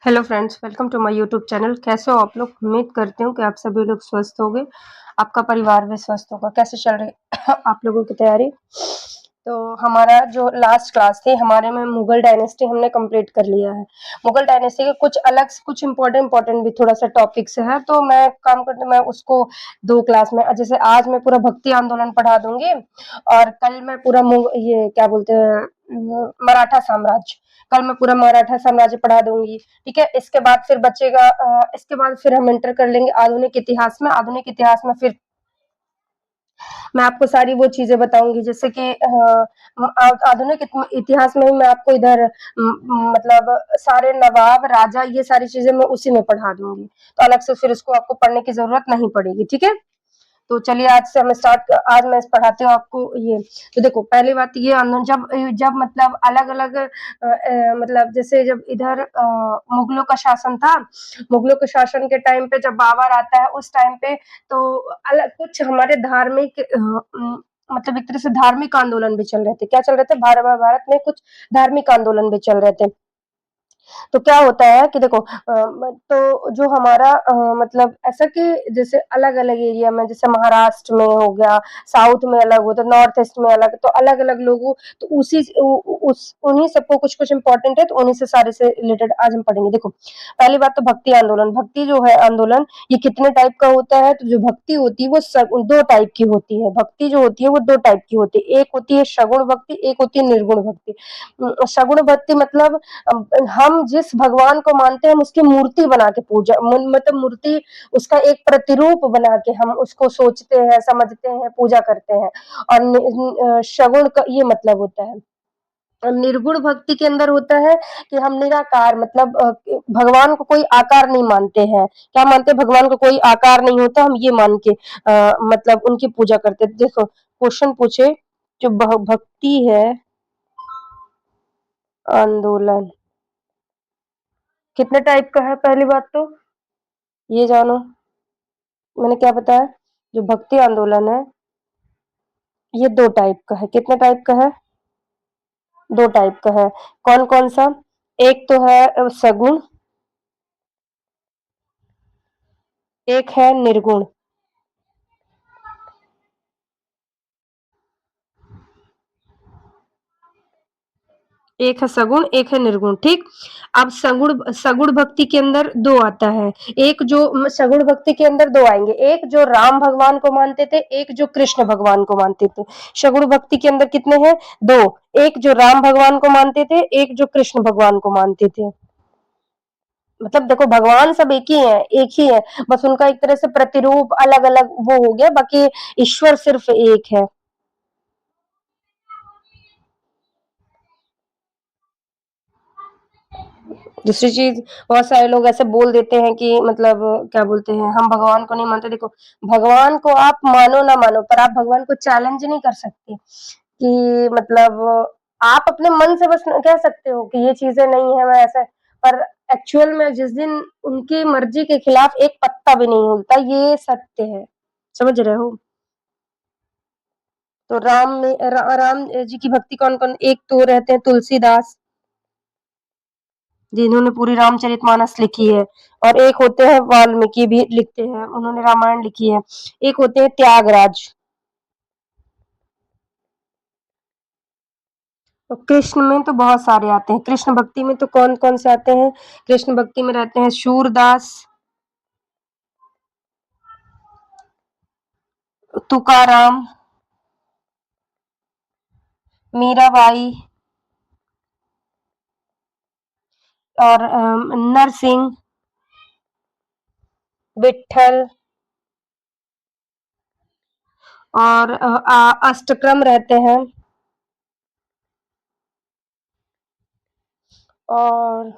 Hello friends, welcome to my YouTube channel. कैसे हो आप लोग? उम्मीद करती हूँ कि आप सभी लोग स्वस्थ होंगे, आपका परिवार भी स्वस्थ होगा। कैसे चल रही है आप लोगों की तैयारी? तो हमारा जो लास्ट क्लास थी, हमारे में मुगल डायनेस्टी हमने कंप्लीट कर लिया है। मुगल डायनेस्टी के कुछ अलग कुछ इम्पोर्टेंट भी थोड़ा सा टॉपिक्स है, तो मैं काम करती मैं उसको 2 क्लास में जैसे आज मैं पूरा भक्ति आंदोलन पढ़ा दूँगी और कल मैं पूरा ये क्या बोलते हैं मराठा साम्राज्य। कल मैं पूरा मराठा साम्राज्य पढ़ा दूँगी, ठीक है? इसके बाद फिर बचेगा इसके बाद फिर हम एंटर कर लेंगे आधुनिक इतिहास में। आधुनिक इतिहास में फिर मैं आपको सारी वो चीज़ें बताऊँगी जैसे कि आधुनिक इतिहास में मैं आपको इधर मतलब सारे नवाब, राजा ये सारी चीज़ें मैं उसी में पढ़ा दूँगी। तो अलग से फिर इसको आपको पढ़ने की ज़रूरत नहीं पड़ेगी, ठीक है? तो चलिए आज मैं पढ़ाती हूँ आपको ये। तो देखो पहली बात ये जब जब मतलब अलग-अलग मतलब जैसे जब इधर मुगलों का शासन था, मुगलों के शासन के टाइम पे जब बाबर आता है उस टाइम पे तो अलग कुछ हमारे धार्मिक मतलब एक तरह से धार्मिक आंदोलन भी चल रहे थे। क्या चल रहे थे? भारत में कुछ धार्मिक आंदोलन भी चल रहे थे। तो क्या होता है कि देखो तो जो हमारा मतलब ऐसा कि जैसे अलग-अलग एरिया में जैसे महाराष्ट्र में हो गया, साउथ में अलग होता है, नॉर्थ ईस्ट में अलग, तो अलग-अलग लोगों तो उसी उ उ उस उन्हीं सबको कुछ-कुछ इम्पोर्टेंट है, तो उन्हीं से सारे से रिलेटेड आज हम पढ़ेंगे। देखो, पहली बात तो भक्ति आंदोलन, भक्ति जो है आंदोलन, ये कितने टाइप का होता है? तो जो भक्ति होती है वो 2 टाइप की होती है। भक्ति जो होती है वो 2 टाइप की होती है। एक होती है सगुण भक्ति, एक होती है निर्गुण भक्ति। सगुण भक्ति मतलब हम जिस भगवान को मानते हैं हम उसकी मूर्ति बना के पूजा मतलब मूर्ति उसका एक प्रतिरूप बना के हम उसको सोचते हैं, समझते हैं, पूजा करते हैं और सगुण का ये मतलब होता है। और निर्गुण भक्ति के अंदर होता है कि हम निराकार मतलब भगवान को कोई आकार नहीं मानते हैं। क्या मानते हैं? भगवान को कोई आकार नहीं होता, हम ये मान के मतलब उनकी पूजा करते हैं। देखो क्वेश्चन पूछे जो भक्ति है आंदोलन कितने टाइप का है? पहली बात तो ये जानो। मैंने क्या बताया? जो भक्ति आंदोलन है, ये 2 टाइप का है। कितने टाइप का है? 2 टाइप का है। कौन-कौन सा? एक तो है सगुण, एक है निर्गुण। एक है सगुण, एक है निर्गुण, ठीक? अब सगुण सगुण भक्ति के अंदर 2 आता है। एक जो सगुण भक्ति के अंदर 2 आएँगे, एक जो राम भगवान को मानते थे, एक जो कृष्ण भगवान को मानते थे। सगुण भक्ति के अंदर कितने हैं? 2 एक जो राम भगवान को मानते थे, एक जो कृष्ण भगवान को मानते थे। मतलब देखो भगवान सब एक ही है, बस उनका एक तरह से प्रतिरूप अलग-अलग वो हो गया, बाकी ईश्वर सिर्फ एक है। दूसरी चीज़ बहुत सारे लोग ऐसे बोल देते हैं कि मतलब क्या बोलते हैं, हम भगवान को नहीं मानते। देखो, भगवान को आप मानो ना मानो, पर आप भगवान को चैलेंज नहीं कर सकते कि मतलब आप अपने मन से बस कह सकते हो कि ये चीज़ें नहीं है, मैं ऐसा पर एक्चुअल में जिस दिन उनकी मर्ज़ी के खिलाफ एक पत्ता भी नहीं हिलता, ये सत्य है। समझ रहे हो? तो राम जी की भक्ति कौन-कौन एक तो रहते हैं तुलसीदास, जिन्होंने पूरी रामचरितमानस लिखी है और एक होते हैं वाल्मीकि भी लिखते हैं, उन्होंने रामायण लिखी है। एक होते हैं त्यागराज और कृष्ण में तो बहुत सारे आते हैं। कृष्ण भक्ति में तो कौन-कौन से आते हैं? कृष्ण भक्ति में रहते हैं शूरदास, तुकाराम, मीराबाई और नरसिंह, विट्ठल और अष्टक्रम रहते हैं और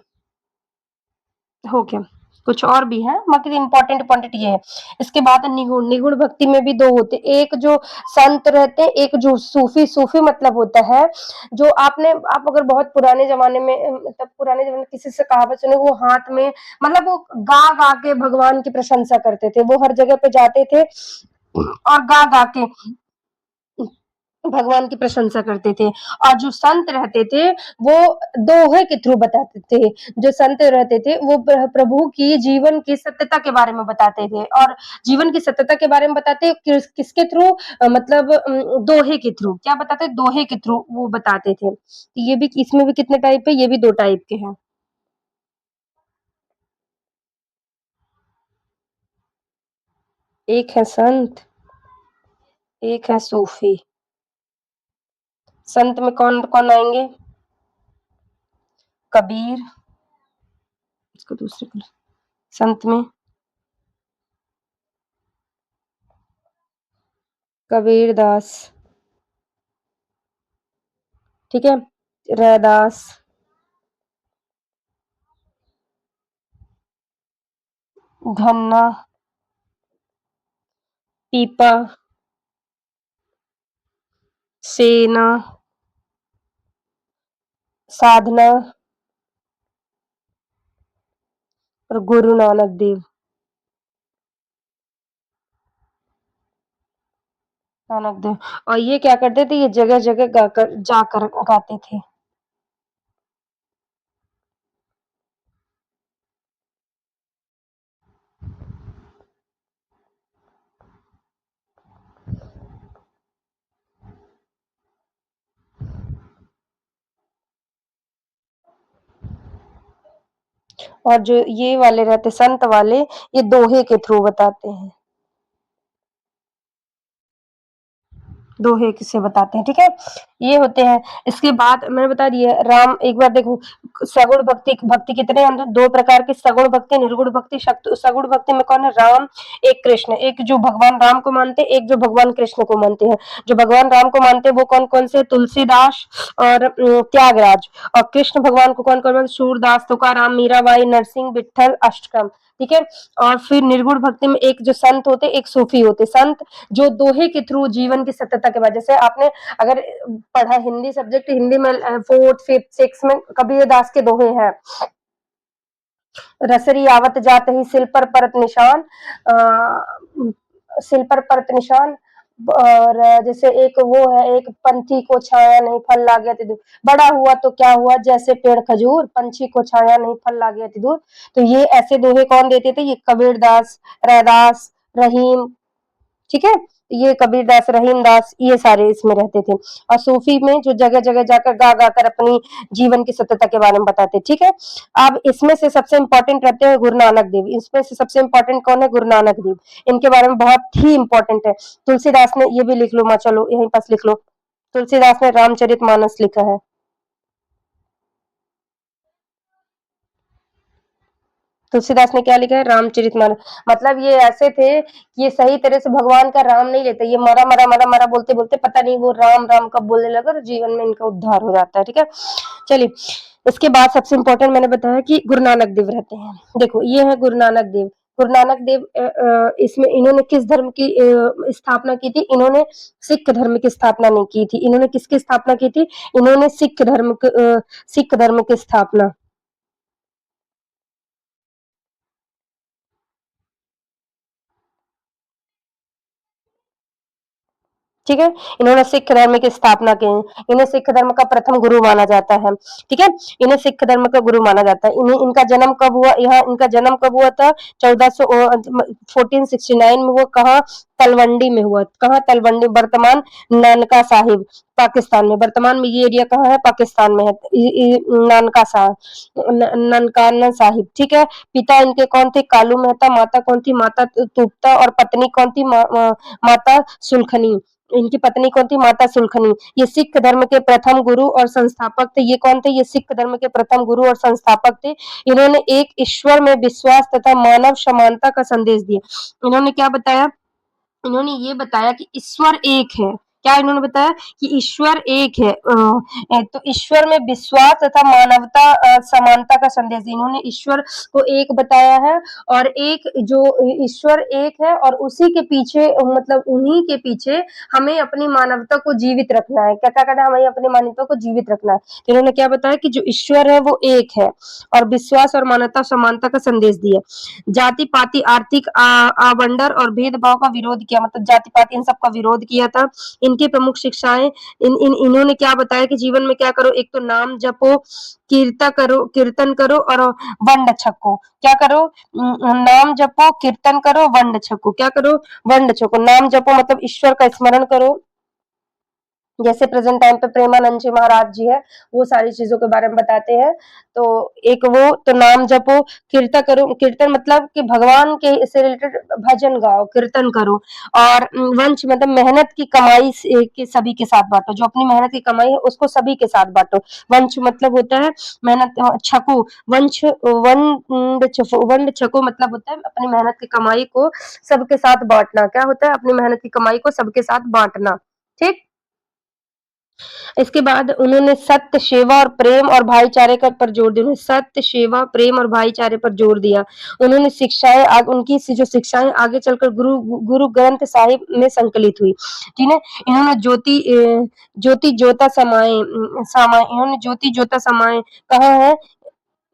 हो गया। कुछ और भी हैं, बाकी इम्पोर्टेंट इम्पोर्टेंट ये है। इसके बाद निगुण, निगुण भक्ति में भी 2 होते हैं। एक जो संत रहते हैं, एक जो सूफ़ी, सूफ़ी मतलब होता है, जो आप अगर बहुत पुराने ज़माने में मतलब पुराने ज़माने में किसी से कहावत सुने, वो हाथ में मतलब वो गा-गा के भगवान की प्रशंसा करते थे। वो हर जगह पे जाते थे और गा-गा के भगवान की प्रशंसा करते थे। और जो संत रहते थे वो दोहे के थ्रू बताते थे। जो संत रहते थे वो प्रभु की जीवन की सत्यता के बारे में बताते थे। और जीवन की सत्यता के बारे में बताते किसके थ्रू, मतलब दोहे के थ्रू। क्या बताते, दोहे के थ्रू वो बताते थे। ये भी, इसमें भी कितने टाइप है, ये भी 2 टाइप के हैं। एक है संत, एक है सूफी। संत में कौन कौन आएंगे? कबीर, इसको दूसरे कलर, संत में कबीर दास, ठीक है, रैदास, धन्ना, पीपा, सेना, साधना और गुरु नानक देव। नानक देव, और ये क्या करते थे, ये जगह-जगह गाकर जाकर गाते थे। और जो ये वाले रहते संत वाले, ये दोहे के थ्रू बताते हैं। दोहे से बताते हैं, ठीक है। ये होते हैं। इसके बाद मैंने बता दिया राम, एक बार देखो, सगुण भक्ति, भक्ति कितने हैं, 2 प्रकार की, सगुण भक्ति, निर्गुण भक्ति। सगुण भक्ति में कौन है? राम, एक कृष्ण। एक जो भगवान राम को मानते हैं, एक जो भगवान कृष्ण को मानते हैं। जो भगवान राम को मानते हैं वो कौन-कौन से? तुलसीदास और त्यागराज। और कृष्ण भगवान को कौन-कौन मानते? सूरदास, तुकाराम, मीराबाई, नरसिंह, विट्ठल, अष्टकम, ठीक है। और फिर निर्गुण भक्ति में एक जो संत होते, एक सूफी होते। संत जो दोहे के थ्रू जीवन की सत्यता के बाद, जैसे आपने अगर पढ़ा हिंदी सब्जेक्ट, हिंदी में 4th 5th 6th में कबीरदास के दोहे हैं। रसरी आवत जात ही सिल पर परत निशान, सिल पर परत निशान। और जैसे एक वो है, एक पंथी को छाया नहीं फल लागे अति दूर, बड़ा हुआ तो क्या हुआ जैसे पेड़ खजूर, पंछी को छाया नहीं फल लागे अति दूर। तो ये ऐसे दोहे कौन देते थे? ये कबीरदास, रैदास, रहीम, ठीक है। ये कबीरदास, रहीमदास, ये सारे इसमें रहते थे। और सूफी में जो जगह-जगह जाकर गा-गा कर अपनी जीवन की सत्यता के बारे में बताते, ठीक है। अब इसमें से सबसे इम्पोर्टेंट रहते हैं गुरु नानक देव। इसमें से सबसे इम्पोर्टेंट कौन है? गुरु नानक देव। इनके बारे में बहुत ही इम्पोर्टेंट है। तुलसीदास ने, ये भी लिख लो, माँ चलो यहीं पास लिख लो। तुलसीदास ने रामचरितमानस लिखा है। तुलसीदास ने क्या लिखा है? रामचरितमानस। मतलब ये ऐसे थे कि ये सही तरह से भगवान का राम नहीं लेते, ये मरा मरा मरा मरा बोलते बोलते पता नहीं वो राम राम कब बोलने लगा, तो जीवन में इनका उद्धार हो जाता है, ठीक है। चलिए, इसके बाद सबसे इम्पोर्टेंट मैंने बताया कि गुरु नानक देव रहते हैं। देखो ये है गुरु नानक देव। गुरु नानक देव, इसमें इन्होंने किस धर्म की स्थापना की थी? इन्होंने सिख धर्म की स्थापना नहीं की थी। इन्होंने किसकी स्थापना की थी? इन्होंने सिख धर्म की स्थापना, ठीक है। इन्होंने सिख धर्म की स्थापना की। इन्हें सिख धर्म का प्रथम गुरु माना जाता है, ठीक है। इन्हें सिख धर्म का गुरु माना जाता है। इन्हें, इनका जन्म कब हुआ? यहाँ इनका जन्म कब हुआ था? 1469 में हुआ। कहाँ? तलवंडी में हुआ। कहाँ? तलवंडी, वर्तमान ननका साहिब, पाकिस्तान में। वर्तमान में ये एरिया कहाँ है? पाकिस्तान में है। नानका साहब, ननकाना साहिब, ठीक है। पिता इनके कौन थे? कालू मेहता। माता कौन थी? माता तुप्ता। और पत्नी कौन थी? माता सुलखनी। इनकी पत्नी कौन थी? माता सुलखनी। ये सिख धर्म के प्रथम गुरु और संस्थापक थे। ये कौन थे? ये सिख धर्म के प्रथम गुरु और संस्थापक थे। इन्होंने एक ईश्वर में विश्वास तथा मानव समानता का संदेश दिया। इन्होंने क्या बताया? इन्होंने ये बताया कि ईश्वर एक है। क्या इन्होंने बताया? कि ईश्वर एक है। तो ईश्वर में विश्वास तथा मानवता, समानता का संदेश दिया। इन्होंने ईश्वर को एक बताया है। और एक जो ईश्वर एक है, और उसी के पीछे, मतलब उन्हीं के पीछे हमें अपनी मानवता को जीवित रखना है। क्या-क्या करना है? हमें अपनी मानवता को जीवित रखना है। तो इन्होंने क्या बताया कि जो ईश्वर है वो एक है, और विश्वास और मानवता समानता का संदेश दिया। जाति पाति, आर्थिक आवंडर और भेदभाव का विरोध किया, मतलब जाति पाति इन सब का विरोध किया था। इनकी प्रमुख शिक्षाएं इन्होंने क्या बताया कि जीवन में क्या करो, एक तो नाम जपो, कीर्तन करो और वंड छको। क्या करो? नाम जपो, कीर्तन करो, वंड छको। क्या करो? वंड छको। नाम जपो मतलब ईश्वर का स्मरण करो, जैसे प्रेजेंट टाइम पे प्रेमानंद जी महाराज जी है, वो सारी चीजों के बारे में बताते हैं। तो एक वो तो नाम जपो, कीर्तन करो, कीर्तन मतलब कि भगवान के से रिलेटेड भजन गाओ, कीर्तन करो। और वंश मतलब मेहनत की कमाई के सभी के साथ बांटो, जो अपनी मेहनत की कमाई है उसको सभी के साथ बांटो। वंश मतलब होता है मेहनत, छको, वंश वंड छको मतलब होता है अपनी मेहनत की कमाई को सबके साथ बांटना। क्या होता है? अपनी मेहनत की कमाई को सबके साथ बांटना। ठीक। इसके बाद उन्होंने सत्य, सेवा और प्रेम और भाईचारे का पर जोर दिया। सत्य, सेवा, प्रेम और भाईचारे पर जोर दिया। उन्होंने शिक्षाएं उनकी जो शिक्षाएं आगे चलकर गुरु ग्रंथ साहिब में संकलित हुई। ठीक है। इन्होंने ज्योति ज्योता समाए समाए इन्होंने ज्योति ज्योता समाए कहा है,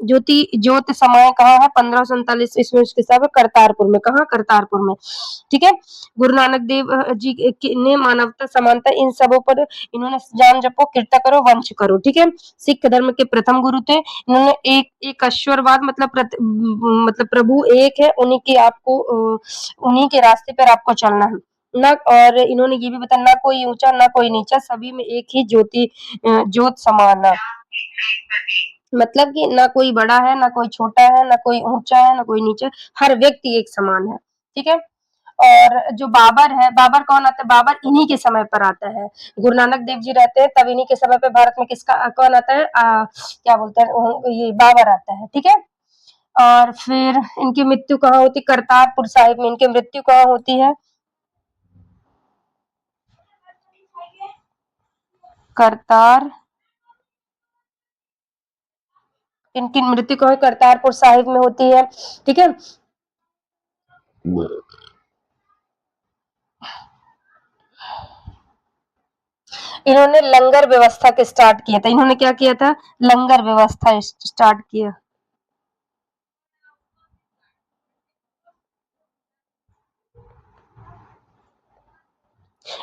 ज्योति ज्योत समाया कहाँ है? 1547 ईस्वी उसके साथ करतारपुर में। कहाँ? करतारपुर में। ठीक है। गुरु नानक देव जी ने मानवता, समानता इन सबों पर इन्होंने जान जपो, कीर्तन करो, वंश करो। ठीक है। सिख धर्म के प्रथम गुरु थे। इन्होंने एक ईश्वरवाद मतलब प्रभु एक है, उन्हीं के रास्ते पर आपको चलना है ना। और इन्होंने ये भी बताया ना कोई ऊंचा ना कोई नीचा, सभी में एक ही ज्योत समान है। मतलब कि ना कोई बड़ा है, ना कोई छोटा है, ना कोई ऊंचा है, ना कोई नीचा, हर व्यक्ति एक समान है। ठीक है। और जो बाबर है, बाबर कौन आता है? बाबर इन्हीं के समय पर आता है। गुरु नानक देव जी रहते हैं तब इन्हीं के समय पे भारत में किसका कौन आता है? क्या बोलते हैं, ये बाबर आता है। ठीक है। और फिर इनकी मृत्यु कहाँ होती? करतारपुर साहिब में इनकी मृत्यु कहाँ होती है? करतार इनकी मृत्यु कहाँ करतारपुर साहिब में होती है। ठीक है। इन्होंने लंगर व्यवस्था के स्टार्ट किया था। इन्होंने क्या किया था? लंगर व्यवस्था स्टार्ट किया।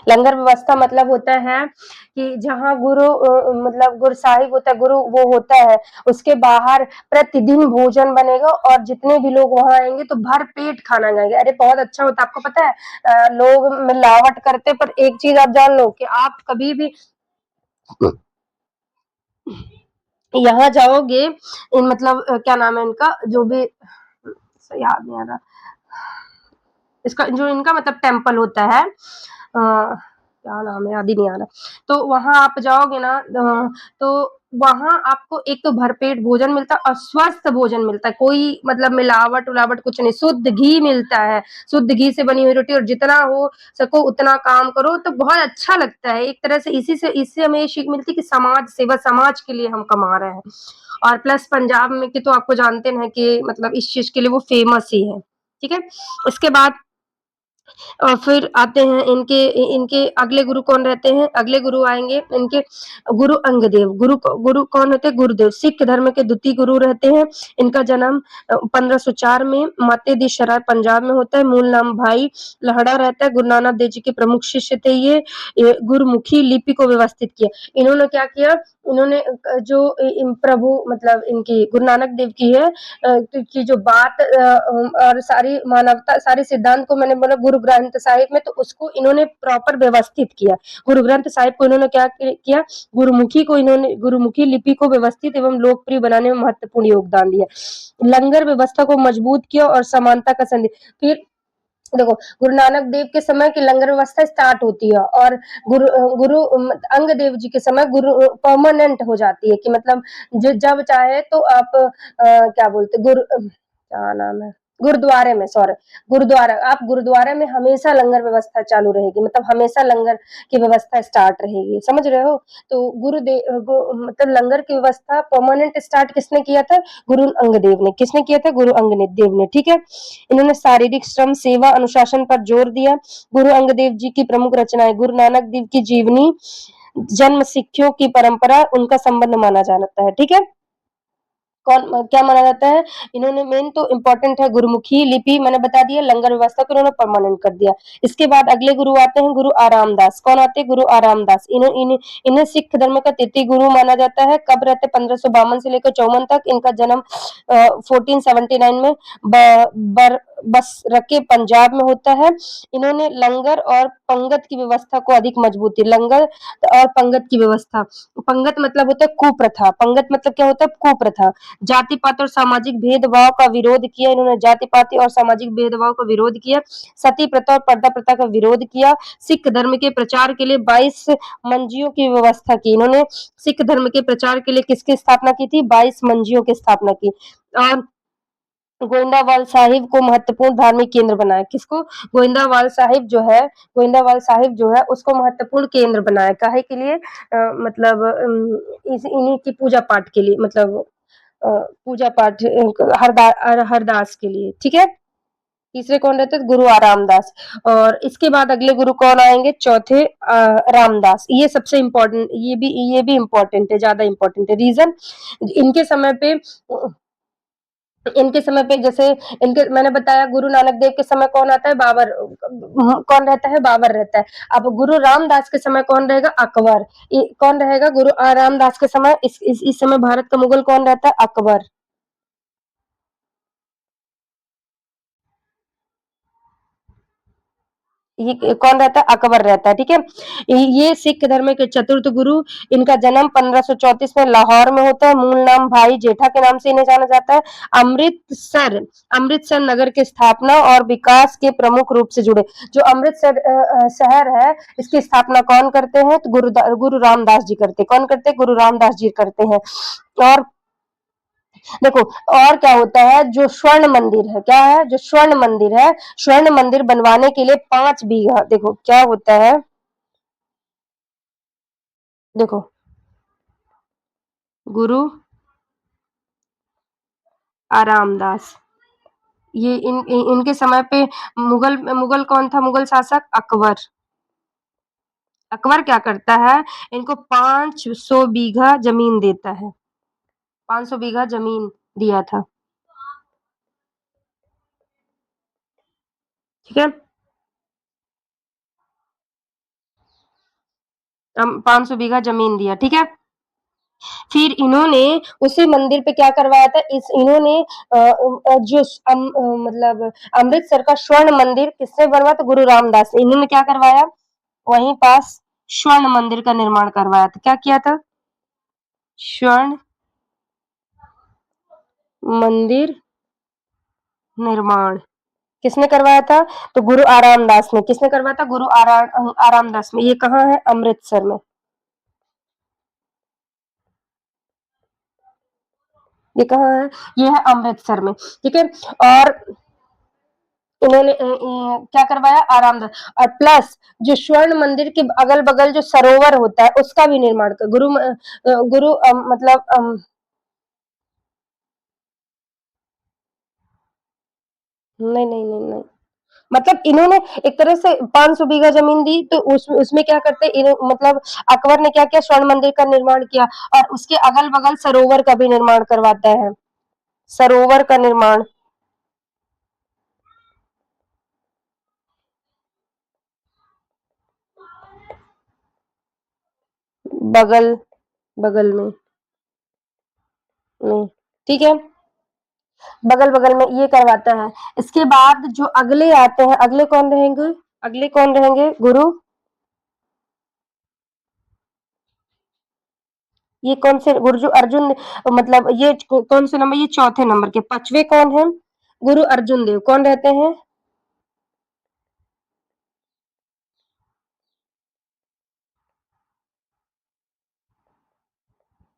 लंगर व्यवस्था मतलब होता है कि जहाँ मतलब गुरु साहिब होता है, गुरु वो होता है, उसके बाहर प्रतिदिन भोजन बनेगा और जितने भी लोग वहां आएंगे तो भर पेट खाना खाएंगे। अरे बहुत अच्छा होता है। आपको पता है लोग मिलावट करते, पर एक चीज आप जान लो कि आप कभी भी यहाँ जाओगे, मतलब क्या नाम है इनका, जो भी याद नहीं आ रहा, इसका जो इनका मतलब टेम्पल होता है, क्या नाम है, याद ही नहीं आ रहा। तो वहां आप जाओगे ना, तो वहां आपको एक तो भरपेट भोजन मिलता है और स्वस्थ भोजन मिलता है। कोई मतलब मिलावट उलावट कुछ नहीं, शुद्ध घी मिलता है, शुद्ध घी से बनी हुई रोटी, और जितना हो सको उतना काम करो तो बहुत अच्छा लगता है। एक तरह से इससे हमें ये सीख मिलती है कि समाज सेवा, समाज के लिए हम कमा रहे हैं। और प्लस पंजाब में की तो आपको जानते हैं कि मतलब इस चीज के लिए वो फेमस ही है। ठीक है। उसके बाद और फिर आते हैं इनके इनके अगले गुरु कौन रहते हैं? अगले गुरु आएंगे इनके गुरु अंगदेव। गुरु कौन होते हैं? गुरुदेव सिख धर्म के द्वितीय गुरु रहते हैं। इनका जन्म 1504 में माते दी शराय पंजाब में होता है। मूल नाम भाई लहड़ा रहता है। गुरु नानक देव जी के प्रमुख शिष्य थे ये गुरुमुखी लिपि को व्यवस्थित किया। इन्होंने क्या किया? इन्होंने जो प्रभु मतलब इनकी गुरु नानक देव की है की जो बात और सारी मानवता, सारे सिद्धांत को मैंने बोला गुरु ग्रंथ साहिब में, तो उसको इन्होंने प्रॉपर व्यवस्थित किया। गुरु ग्रंथ साहिब को इन्होंने क्या किया? गुरुमुखी लिपि को व्यवस्थित एवं लोकप्रिय बनाने में महत्वपूर्ण योगदान दिया। लंगर व्यवस्था को मजबूत किया और समानता का संदेश। फिर देखो गुरु नानक देव के समय की लंगर व्यवस्था स्टार्ट होती है और गुरु अंग देव जी के समय गुरु परमानेंट हो जाती है कि मतलब जब चाहे तो आप क्या बोलते गुरु क्या नाम है, गुरुद्वारे में, सॉरी गुरुद्वारा, आप गुरुद्वारे में हमेशा लंगर व्यवस्था चालू रहेगी, मतलब हमेशा लंगर की व्यवस्था स्टार्ट रहेगी। समझ रहे हो? तो मतलब लंगर की व्यवस्था परमानेंट स्टार्ट किसने किया था? गुरु अंगदेव ने। किसने किया था? गुरु अंगदेव ने। ठीक है। इन्होंने शारीरिक श्रम, सेवा, अनुशासन पर जोर दिया। गुरु अंगदेव जी की प्रमुख रचनाएं गुरु नानक देव की जीवनी, जन्म, सिखों की परंपरा, उनका संबंध माना जाता है। ठीक है। कौन क्या माना जाता है? इन्होंने मेन तो इम्पोर्टेंट है गुरुमुखी लिपि मैंने बता दिया, लंगर व्यवस्था को इन्होंने परमानेंट कर दिया। इसके बाद अगले गुरु आते हैं गुरु आराम दास। कौन आते हैं? गुरु आराम दास। इन्हें सिख धर्म का तृतीय गुरु माना जाता है। कब रहते? 1552 से लेकर 54 तक। इनका जन्म 1479 में बस रखे पंजाब में होता है। इन्होंने लंगर और पंगत की व्यवस्था को अधिक मजबूती, लंगर और पंगत की व्यवस्था, पंगत मतलब होता है कुप्रथा, पंगत मतलब क्या होता है? कुप्रथा। जाति पात और सामाजिक भेदभाव का विरोध किया इन्होंने, जाति पाति और सामाजिक भेदभाव का विरोध किया, सती प्रथा और पर्दा प्रथा का विरोध किया, सिख धर्म के प्रचार के लिए 22 मंजियों की व्यवस्था की इन्होंने। सिख धर्म के प्रचार के लिए किसकी स्थापना की थी? 22 मंजियों की स्थापना की। और गोइंदावाल साहिब को महत्वपूर्ण धार्मिक केंद्र बनाया। किसको? गोइंदावाल साहिब जो है, गोइंदावाल साहिब जो है उसको महत्वपूर्ण केंद्र बनाया। काहे के लिए? मतलब इन्हीं की पूजा पाठ के लिए, मतलब पूजा पाठ हरदास के लिए। ठीक है। तीसरे कौन रहते? गुरु आरामदास। और इसके बाद अगले गुरु कौन आएंगे? चौथे रामदास। ये सबसे इम्पोर्टेंट, ये भी इम्पोर्टेंट है, ज्यादा इम्पोर्टेंट है। रीजन, इनके समय पे इनके समय पे जैसे इनके मैंने बताया गुरु नानक देव के समय कौन आता है? बाबर। कौन रहता है? बाबर रहता है। अब गुरु रामदास के समय कौन रहेगा? अकबर। कौन रहेगा? गुरु रामदास के समय इस समय भारत का मुगल कौन रहता है? अकबर। ये कौन रहता है? अकबर रहता है। ठीक है। ये सिख धर्म के चतुर्थ गुरु। इनका जन्म 1534 में लाहौर में होता है। मूल नाम भाई जेठा के नाम से इन्हें जाना जाता है। अमृतसर, अमृतसर नगर की स्थापना और विकास के प्रमुख रूप से जुड़े। जो अमृतसर शहर है, इसकी स्थापना कौन करते हैं? तो गुरु रामदास जी करते हैं। कौन करते हैं? गुरु रामदास जी करते हैं। और देखो, और क्या होता है? जो स्वर्ण मंदिर है, क्या है? जो स्वर्ण मंदिर है, स्वर्ण मंदिर बनवाने के लिए 5 बीघा, देखो क्या होता है? देखो, गुरु आरामदास, ये इनके समय पे मुगल मुगल कौन था? मुगल शासक अकबर। अकबर क्या करता है? इनको 500 बीघा जमीन देता है। 500 बीघा जमीन दिया था। ठीक है। 500 बीघा जमीन दिया। ठीक है। फिर इन्होंने उसी मंदिर पे क्या करवाया था? इन्होंने जो मतलब अमृतसर का स्वर्ण मंदिर किसने बनवाया? तो गुरु रामदास ने। इन्होंने क्या करवाया? वहीं पास स्वर्ण मंदिर का निर्माण करवाया था। क्या किया था? स्वर्ण मंदिर निर्माण किसने करवाया था? तो गुरु आरामदास ने। किसने करवाया था? गुरु आरामदास ने। ये कहाँ है? अमृतसर में। ये कहाँ है? ये है अमृतसर में। ठीक है। और इन्होंने क्या करवाया? आरामदास। और प्लस जो स्वर्ण मंदिर के अगल बगल जो सरोवर होता है उसका भी निर्माण कर गुरु मतलब नहीं नहीं नहीं नहीं, मतलब इन्होंने एक तरह से 500 बीघा जमीन दी, तो उसमें क्या करते? मतलब अकबर ने क्या किया? स्वर्ण मंदिर का निर्माण किया और उसके अगल बगल सरोवर का भी निर्माण करवाता है। सरोवर का निर्माण बगल बगल में। ठीक है। बगल बगल में ये करवाता है। इसके बाद जो अगले आते हैं, अगले कौन रहेंगे? अगले कौन रहेंगे? गुरु, ये कौन से? गुरु अर्जुन, मतलब ये कौन से नंबर? ये चौथे नंबर के। पांचवे कौन है? गुरु अर्जुन देव। कौन रहते हैं?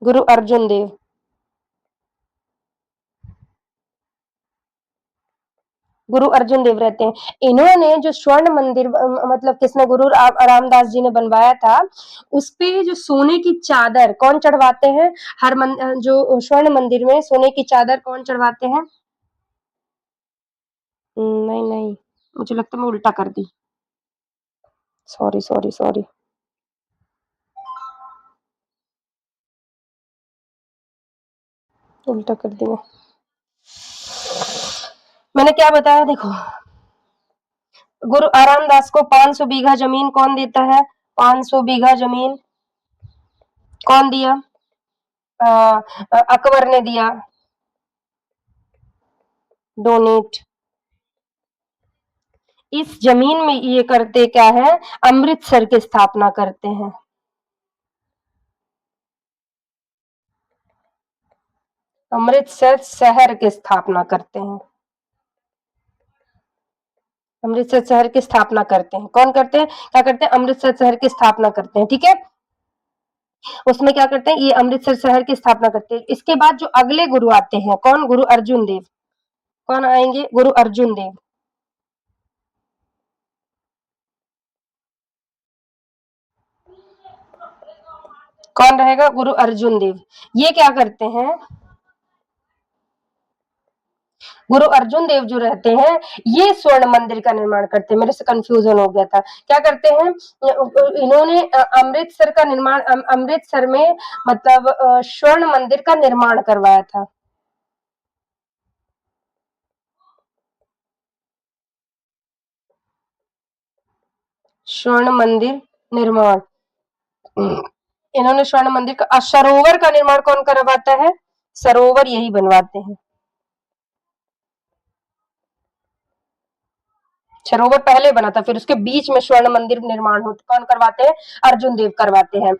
गुरु अर्जुन देव। गुरु अर्जुन देव रहते हैं। इन्होंने जो स्वर्ण मंदिर मतलब किसने? गुरु रामदास जी ने बनवाया था। उस पे जो सोने की चादर कौन चढ़वाते हैं? जो स्वर्ण मंदिर में सोने की चादर कौन चढ़वाते हैं? नहीं नहीं, मुझे लगता है मैं उल्टा कर दी। Sorry sorry sorry. उल्टा कर दिया मैंने, क्या बताया देखो। गुरु आरामदास को 500 बीघा जमीन कौन देता है? 500 बीघा जमीन कौन दिया? अकबर ने दिया, डोनेट। इस जमीन में ये करते क्या है? अमृतसर की स्थापना करते हैं। अमृतसर शहर की स्थापना करते हैं। अमृतसर शहर की स्थापना करते हैं। कौन करते हैं? क्या करते हैं? अमृतसर शहर की स्थापना करते हैं। ठीक है, उसमें क्या करते हैं? ये अमृतसर शहर की स्थापना करते हैं। इसके बाद जो अगले गुरु आते हैं, कौन? गुरु अर्जुन देव। कौन आएंगे? गुरु अर्जुन देव। कौन रहेगा? गुरु अर्जुन देव। ये क्या करते हैं? गुरु अर्जुन देव जो रहते हैं, ये स्वर्ण मंदिर का निर्माण करते हैं। मेरे से कंफ्यूजन हो गया था। क्या करते हैं? इन्होंने अमृतसर का निर्माण, अमृतसर में मतलब स्वर्ण मंदिर का निर्माण करवाया था। स्वर्ण मंदिर निर्माण, इन्होंने स्वर्ण मंदिर का, सरोवर का निर्माण कौन करवाता है? सरोवर यही बनवाते हैं। सरोवर पहले बना था, फिर उसके बीच में स्वर्ण मंदिर निर्माण होता, कौन करवाते हैं? अर्जुन देव करवाते हैं।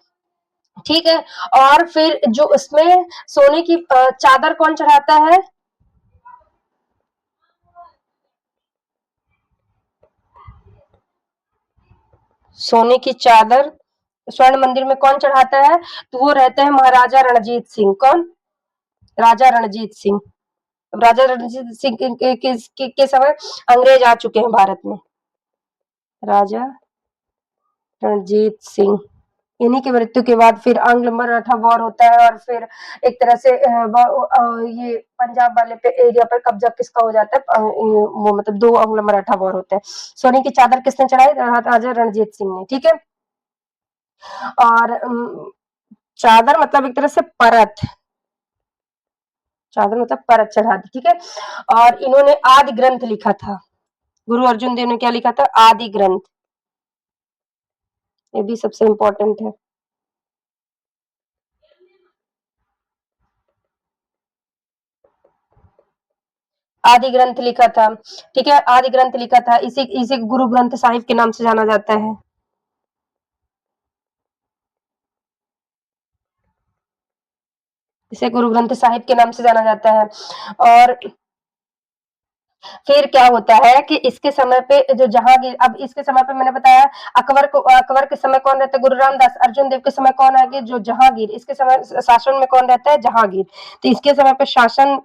ठीक है, और फिर जो उसमें सोने की चादर कौन चढ़ाता है? सोने की चादर स्वर्ण मंदिर में कौन चढ़ाता है? तो वो रहते हैं महाराजा रणजीत सिंह। कौन? राजा रणजीत सिंह। राजा रणजीत सिंह के समय अंग्रेज आ चुके हैं भारत में। राजा रणजीत सिंह, इन्हीं की मृत्यु के बाद फिर आंग्ल मराठा वॉर होता है, और फिर एक तरह से ये पंजाब वाले पे एरिया पर कब्जा किसका हो जाता है? वो मतलब 2 आंग्ल मराठा वॉर होते हैं। सोने की चादर किसने चढ़ाई? राजा रणजीत सिंह ने। ठीक है, और चादर मतलब एक तरह से परत, चादर मतलब परत चढ़ा दी। ठीक है, और इन्होंने आदि ग्रंथ लिखा था। गुरु अर्जुन देव ने क्या लिखा था? आदि ग्रंथ। ये भी सबसे इम्पोर्टेंट है। आदि ग्रंथ लिखा था। ठीक है, आदि ग्रंथ लिखा था। इसी इसे गुरु ग्रंथ साहिब के नाम से जाना जाता है। इसे गुरु ग्रंथ साहिब के नाम से जाना जाता है। और फिर क्या होता है कि इसके समय पे जो जहांगीर, अब इसके समय पे मैंने बताया अकबर के समय कौन रहता है? गुरु रामदास। अर्जुन देव के समय कौन आगे? जो जहांगीर। इसके समय शासन में कौन रहता है? जहांगीर। तो इसके समय पे शासन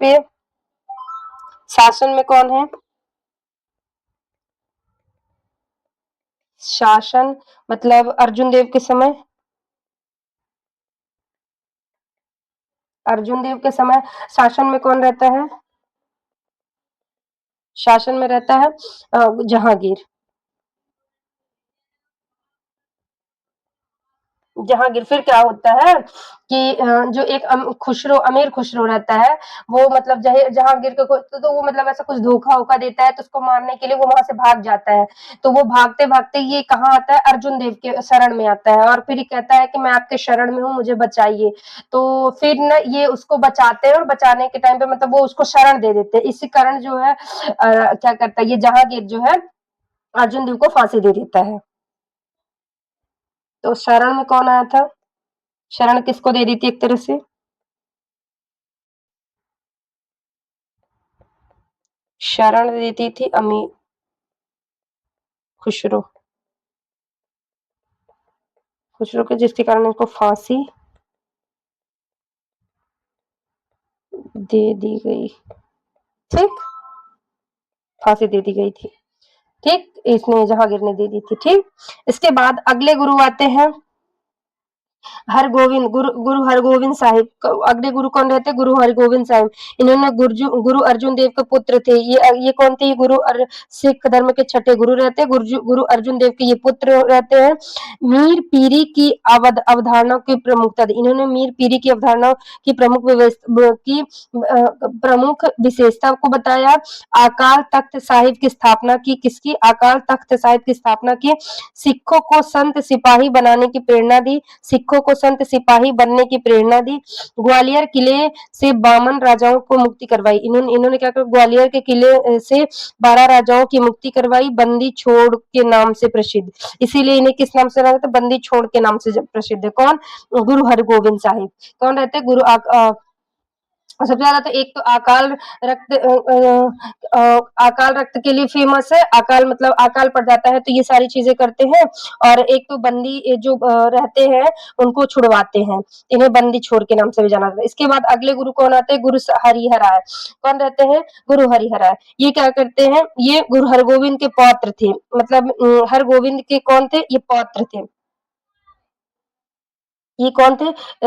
में कौन है? शासन मतलब अर्जुन देव के समय, अर्जुन देव के समय शासन में कौन रहता है? शासन में रहता है जहांगीर। जहांगीर। फिर क्या होता है कि जो एक खुसरो, अमीर खुसरो रहता है, वो मतलब जहांगीर को तो वो मतलब ऐसा कुछ धोखा वोखा देता है, तो उसको मारने के लिए वो वहां से भाग जाता है। तो वो भागते भागते ये कहाँ आता है? अर्जुन देव के शरण में आता है, और फिर ये कहता है कि मैं आपके शरण में हूँ, मुझे बचाइए। तो फिर ना ये उसको बचाते हैं, और बचाने के टाइम पे मतलब वो उसको शरण दे देते हैं। इसी कारण जो है क्या करता है ये जहांगीर जो है, अर्जुन देव को फांसी दे देता है। तो शरण में कौन आया था? शरण किसको दे दी थी एक तरह से? शरण देती थी अमीर खुसरो, खुसरो के, जिसके कारण उनको फांसी दे दी गई। ठीक, फांसी दे दी गई थी। ठीक, इसने जहांगीर ने दे दी थी। ठीक, इसके बाद अगले गुरु आते हैं हरगोविंद गुरु गुरु हरगोविंद साहिब। अगले गुरु कौन रहते? गुरु हरगोविंद साहिब। इन्होंने गुरु अर्जुन देव के पुत्र थे। ये कौन थे? सिख धर्म के छठे गुरु रहते हैं। गुरु अर्जुन देव के ये पुत्र रहते हैं। मीर पीरी की अवधारणा की प्रमुखता दी। इन्होंने मीर पीरी की अवधारणा की प्रमुख विशेषता को बताया। अकाल तख्त साहिब की स्थापना की। किसकी? अकाल तख्त साहिब की स्थापना की। सिखों को संत सिपाही बनाने की प्रेरणा दी। सिखों को संत सिपाही बनने की प्रेरणा दी। ग्वालियर किले से 52 राजाओं को मुक्ति करवाई। इन्होंने इन्होंने क्या करा? ग्वालियर के किले से 12 राजाओं की मुक्ति करवाई। बंदी छोड़ के नाम से प्रसिद्ध, इसीलिए इन्हें किस नाम से जाना जाता है? बंदी छोड़ के नाम से प्रसिद्ध है। कौन? गुरु हरगोविंद साहिब। कौन रहते हैं? और सबसे ज्यादा तो एक तो रक्त अकाल रक्त के लिए फेमस है। अकाल मतलब अकाल पड़ जाता है तो ये सारी चीजें करते हैं। और एक तो बंदी जो रहते हैं उनको छुड़वाते हैं। इन्हें बंदी छोड़ के नाम से भी जाना जाता है। इसके बाद अगले गुरु कौन आते हैं? गुरु हरिहराय। कौन रहते हैं? गुरु हरिहराय। ये क्या करते हैं? ये गुरु हरगोविंद के पौत्र थे। मतलब हरगोविंद के कौन थे? ये पौत्र थे। ये कौन थे?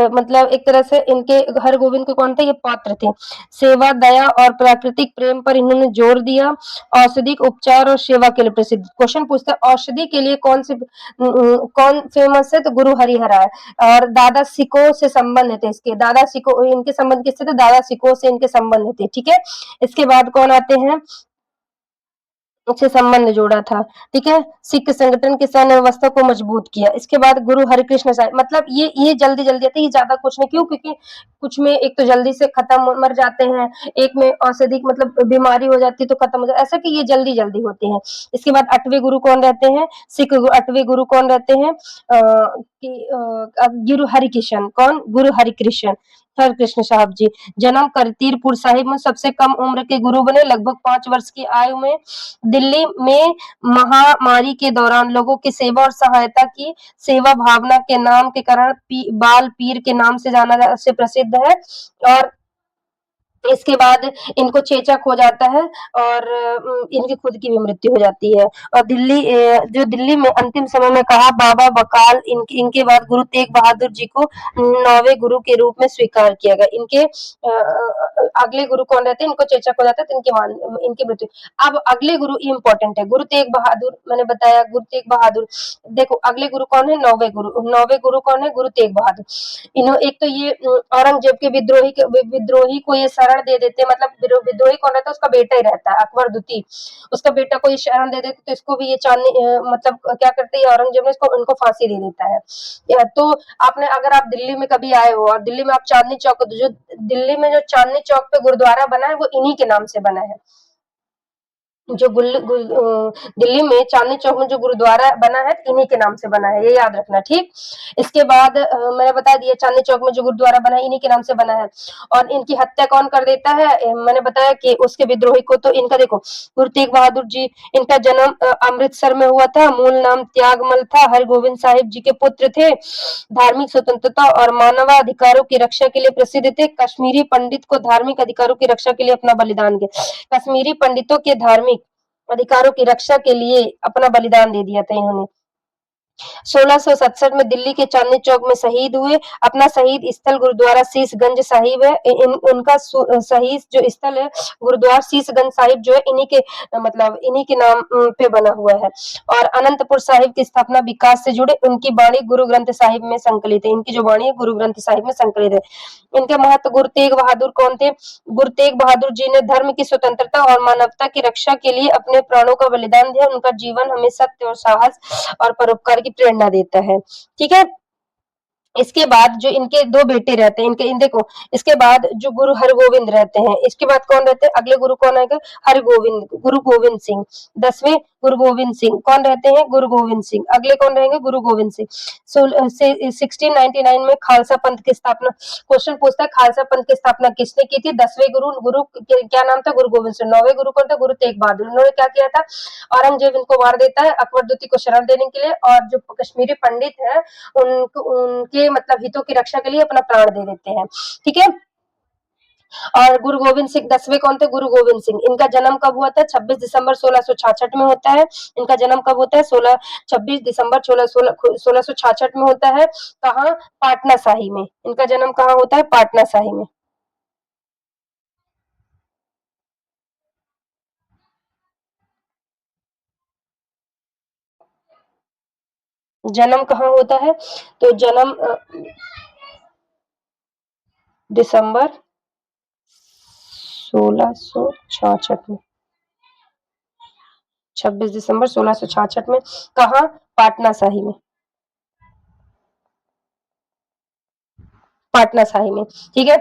मतलब एक तरह से इनके हरगोविंद के कौन थे? ये पात्र थे। सेवा, दया और प्राकृतिक प्रेम पर इन्होंने जोर दिया। औषधिक उपचार और सेवा के लिए प्रसिद्ध। क्वेश्चन पूछते हैं औषधि के लिए कौन फेमस है? तो गुरु हरिहराय। और दादा सिको से संबंध थे इसके। दादा सिको इनके संबंध किससे थे? दादा सिको से इनके संबंध थे। ठीक है। इसके बाद कौन आते हैं? से संबंध जोड़ा था। ठीक है। सिख संगठन की सैन्य व्यवस्था को मजबूत किया। इसके बाद गुरु हरिकृष्ण साहिब। मतलब ये जल्दी जल्दी आते हैं। ये ज्यादा कुछ नहीं। क्यों? क्योंकि कुछ में एक तो जल्दी से खत्म मर जाते हैं। एक में औषधि मतलब बीमारी हो जाती है तो खत्म हो जाता है। ऐसा कि ये जल्दी जल्दी होते हैं। इसके बाद 8वें गुरु कौन रहते हैं? सिख 8वें गुरु कौन रहते हैं? गुरु हरिकृष्ण। कौन? गुरु हरिकृष्ण हरकृष्ण साहब जी। जन्म करतीरपुर साहिब में। सबसे कम उम्र के गुरु बने। लगभग 5 वर्ष की आयु में दिल्ली में महामारी के दौरान लोगों की सेवा और सहायता की। सेवा भावना के नाम के कारण बाल पीर के नाम से से प्रसिद्ध है। और इसके बाद इनको चेचक हो जाता है और इनकी खुद की भी मृत्यु हो जाती है। और जो दिल्ली में अंतिम समय में कहा बाबा बकाल इनके बाद गुरु तेग बहादुर जी को 9वें गुरु के रूप में स्वीकार किया गया। इनके अगले गुरु कौन रहते हैं? इनको चेचक हो जाता है तो इनकी मृत्यु। अब अगले गुरु इंपॉर्टेंट है। गुरु तेग बहादुर मैंने बताया। गुरु तेग बहादुर देखो अगले गुरु कौन है? 9वें गुरु कौन है? गुरु तेग बहादुर। एक तो ये औरंगजेब के विद्रोही को ये शरण दे देते। मतलब विद्रोही कौन रहता है? उसका बेटा ही रहता है अकबर द्वितीय। उसका बेटा को ये शरण दे देते तो इसको भी ये मतलब क्या करते हैं? औरंगजेब ने इसको उनको फांसी दे देता है। तो आपने अगर आप दिल्ली में कभी आए हो और दिल्ली में आप चांदनी चौक जो दिल्ली में जो चांदनी चौक पे गुरुद्वारा बना है वो इन्हीं के नाम से बना है। जो दिल्ली में चांदनी चौक में जो गुरुद्वारा बना है इन्हीं के नाम से बना है। ये याद रखना। ठीक। इसके बाद मैंने बता दिया चांदनी चौक में जो गुरुद्वारा बना है इन्हीं के नाम से बना है। और इनकी हत्या कौन कर देता है? मैंने बताया कि उसके विद्रोही को। तो इनका देखो गुरु तेग बहादुर जी इनका जन्म अमृतसर में हुआ था। मूल नाम त्यागमल था। हरगोविंद साहिब जी के पुत्र थे। धार्मिक स्वतंत्रता और मानवाधिकारों की रक्षा के लिए प्रसिद्ध थे। कश्मीरी पंडित को धार्मिक अधिकारों की रक्षा के लिए अपना बलिदान दिया। कश्मीरी पंडितों के धार्मिक अधिकारों की रक्षा के लिए अपना बलिदान दे दिया था इन्होंने। 1667 में दिल्ली के चांदनी चौक में शहीद हुए। अपना शहीद स्थल गुरुद्वारा शीशगंज साहिब है। उनका शहीद जो स्थल है गुरुद्वारा शीशगंज साहिब जो है इन्हीं के नाम पे बना हुआ है। और अनंतपुर साहिब की स्थापना विकास से जुड़े। उनकी वाणी गुरु ग्रंथ साहिब में संकलित है। इनकी जो वाणी है गुरु ग्रंथ साहिब में संकलित है। इनके महत्व गुरु तेग बहादुर कौन थे? गुरु तेग बहादुर जी ने धर्म की स्वतंत्रता और मानवता की रक्षा के लिए अपने प्राणों का बलिदान दिया। उनका जीवन हमें सत्य और साहस और परोपकार की प्रेरणा देता है। ठीक है। इसके बाद जो इनके 2 बेटे रहते हैं इनके देखो इसके बाद जो गुरु हरगोविंद रहते हैं। इसके बाद कौन रहते हैं? अगले गुरु कौन आएगा? गुरु गोविंद सिंह। 10वें गुरु गोविंद सिंह कौन रहते हैं? गुरु गोविंद सिंह। अगले कौन रहेंगे? गुरु गोविंद सिंह। 1699 में खालसा पंथ की स्थापना। क्वेश्चन पूछता है खालसा पंथ की स्थापना किसने की थी? 10वें गुरु क्या नाम था? गुरु गोविंद सिंह। 9वें गुरु कौन था? गुरु तेग बहादुर। इन्होंने क्या किया था? औरंगजेब इनको मार देता है अकबर द्वितीय को शरण देने के लिए। और जो कश्मीरी पंडित है उनके मतलब हितों की रक्षा के लिए अपना प्राण दे देते हैं। ठीक है। और गुरु गोविंद सिंह 10वें कौन थे? गुरु गोविंद सिंह। इनका जन्म कब हुआ था? 26 दिसंबर 1666 में होता है। इनका जन्म कब होता है? 26 दिसंबर 1666 में होता है। कहाँ? पाटना शाही में। इनका जन्म कहाँ होता है? पाटना शाही में। जन्म कहाँ होता है? तो जन्म दिसंबर 1666 में। 26 दिसंबर 1666 में। कहाँ? पाटना शाही में। पाटना शाही में, ठीक है।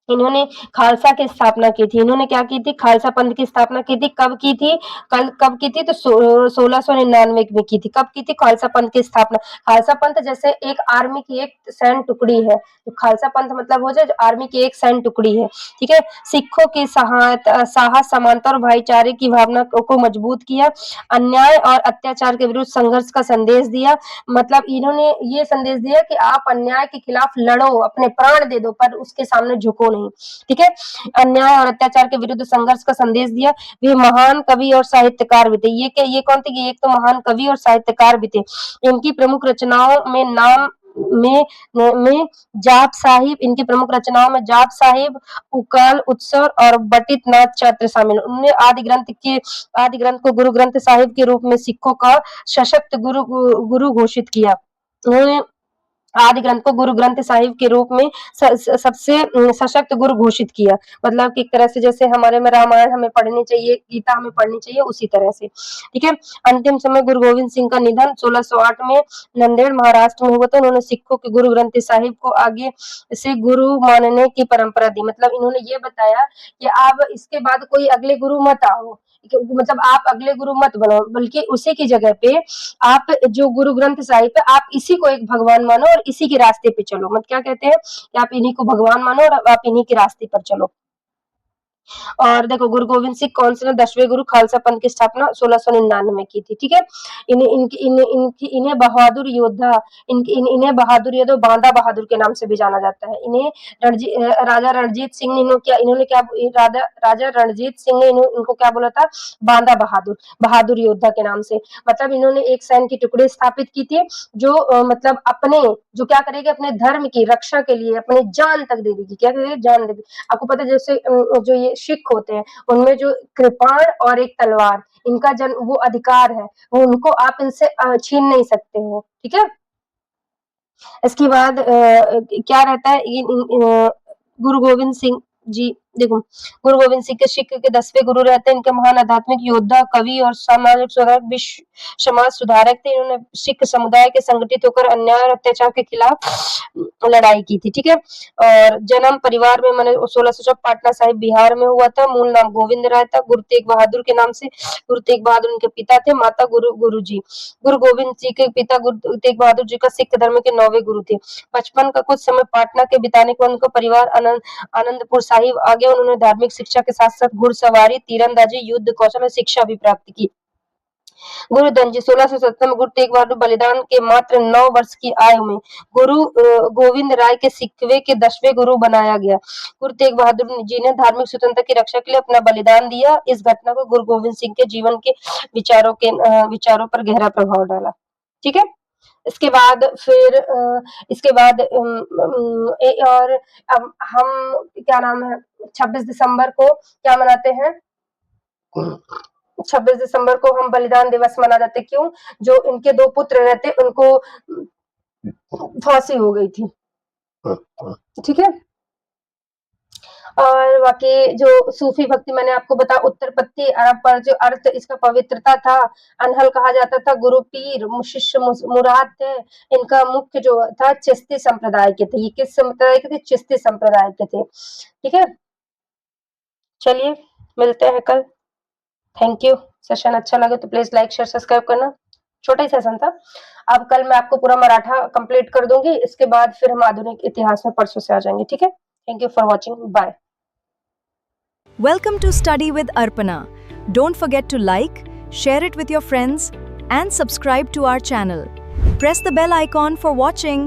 इन्होंने खालसा की स्थापना की थी। इन्होंने क्या की थी? खालसा पंथ की स्थापना की थी। कब की थी? कब की थी? तो 1699 में की थी। कब की थी खालसा पंथ की स्थापना? खालसा पंथ जैसे एक आर्मी की एक सैन्य टुकड़ी है, तो खालसा पंथ मतलब हो जाए जो आर्मी की एक सैन्य टुकड़ी है, ठीक है। सिखों की साहस, समानता और भाईचारे की भावना को मजबूत किया, अन्याय और अत्याचार के विरुद्ध संघर्ष का संदेश दिया। मतलब इन्होंने ये संदेश दिया कि आप अन्याय के खिलाफ लड़ो, अपने प्राण दे दो, पर उसके सामने झुको नहीं, ठीक है। अन्याय और अत्याचार के विरुद्ध संघर्ष का संदेश दिया। वे महान कवि और साहित्यकार भी थे। ये कौन थे? कि एक तो महान कवि और साहित्यकार भी थे। इनकी प्रमुख रचनाओं में जाप साहिब, इनकी प्रमुख रचनाओं में जाप साहिब, उकाल उत्सव और बटित नाथ चैत्र शामिल। उन्होंने आदि ग्रंथ को गुरु ग्रंथ साहिब के रूप में सिखों का सशक्त गुरु घोषित किया। उन्होंने आदि ग्रंथ को गुरु ग्रंथ साहिब के रूप में सबसे सशक्त गुरु घोषित किया। मतलब कि एक तरह से जैसे हमारे में रामायण हमें पढ़नी चाहिए, गीता हमें पढ़नी चाहिए, उसी तरह से, ठीक है। अंतिम समय गुरु गोविंद सिंह का निधन 1608 में नांदेड़ महाराष्ट्र में हुआ था। उन्होंने सिखों के गुरु ग्रंथ साहिब को आगे से गुरु मानने की परंपरा दी। मतलब इन्होंने ये बताया कि आप इसके बाद कोई अगले गुरु मत आओ, मतलब आप अगले गुरु मत बनो, बल्कि उसी की जगह पे आप जो गुरु ग्रंथ साहिब है, आप इसी को एक भगवान मानो और इसी के रास्ते पे चलो। मतलब क्या कहते हैं कि आप इन्हीं को भगवान मानो और आप इन्हीं के रास्ते पर चलो। और देखो गुरु गोविंद सिंह कौन से 10वें गुरु? खालसा पंथ की स्थापना 1699 में की थी, ठीक है। इन्हें बहादुर योद्धा, इन्हें बहादुर योद्धा, बांदा बहादुर के नाम से भी जाना जाता है। इन्हें राजा रणजीत सिंह ने राजा रणजीत सिंह ने इनको क्या बोला था? बांदा बहादुर, बहादुर योद्धा के नाम से। मतलब इन्होंने एक सैन्य की टुकड़ी स्थापित की थी जो मतलब अपने जो क्या करेगी, अपने धर्म की रक्षा के लिए अपनी जान तक दे देगी। क्या करेगी? जान देगी। आपको पता है जैसे जो ये सिख होते हैं उनमें जो कृपाण और एक तलवार, इनका जन्म वो अधिकार है, वो उनको आप इनसे छीन नहीं सकते हो, ठीक है। इसके बाद क्या रहता है? गुरु गोविंद सिंह जी, देखो गुरु गोविंद सिंह के सिख के 10वें गुरु रहते हैं। इनके महान आध्यात्मिक योद्धा, कवि और सामाजिक सुधारक, विश्व समाज सुधारक थे। इन्होंने सिख समुदाय के संगठित होकर अन्याय और अत्याचार के खिलाफ लड़ाई की थी, ठीक है। और जन्म परिवार में मैंने 1600 पाटना साहिब बिहार में हुआ था। मूल नाम गोविंद राय था। गुरु तेग बहादुर के नाम से, गुरु तेग बहादुर उनके पिता थे, माता गुरु जी। गुरु गोविंद जी के पिता गुरु तेग बहादुर जी का सिख धर्म के 9वें गुरु थे। बचपन का कुछ समय पाटना के बिताने के बाद उनका परिवार आनंदपुर साहिब आ गया। उन्होंने धार्मिक शिक्षा के साथ साथ घुड़सवारी, तीरंदाजी, युद्ध कौशल और शिक्षा भी प्राप्त की। गुरुधन जी 1670 में गुरु तेग बहादुर बलिदान के मात्र 9 वर्ष की आयु में गुरु गोविंद राय के सिखवे के 10वें गुरु बनाया गया। गुरु तेग बहादुर जी ने धार्मिक स्वतंत्रता की रक्षा के लिए अपना बलिदान दिया। इस घटना को गुरु गोविंद सिंह के जीवन के विचारों पर गहरा प्रभाव डाला, ठीक है। इसके बाद फिर इसके बाद और हम क्या नाम है 26 दिसंबर को क्या मनाते हैं? 26 दिसंबर को हम बलिदान दिवस मना जाते। क्यों? जो इनके 2 पुत्र रहते उनको फांसी हो गई थी, ठीक है। और बाकी जो सूफी भक्ति मैंने आपको बताया, उत्तर पत्ती अरब पर जो अर्थ इसका पवित्रता था, अनहल कहा जाता था। गुरु पीर शिष्य मुराद थे। इनका मुख्य जो था चिश्ती संप्रदाय के थे। ये किस संप्रदाय के थे? चिश्ती संप्रदाय के थे, ठीक है। चलिए मिलते हैं कल। Thank you. सेशन अच्छा लगे तो प्लीज लाइक शेयर सब्सक्राइब करना। छोटा ही सेशन था। अब कल मैं आपको पूरा मराठा कंप्लीट कर दूंगी। इसके बाद फिर हम आधुनिक इतिहास में परसों से आ जाएंगे, ठीक है। Thank you for watching. Bye. Welcome to Study with Arpana. Don't forget to like, share it with your friends, and subscribe to our channel. Press the bell icon for watching.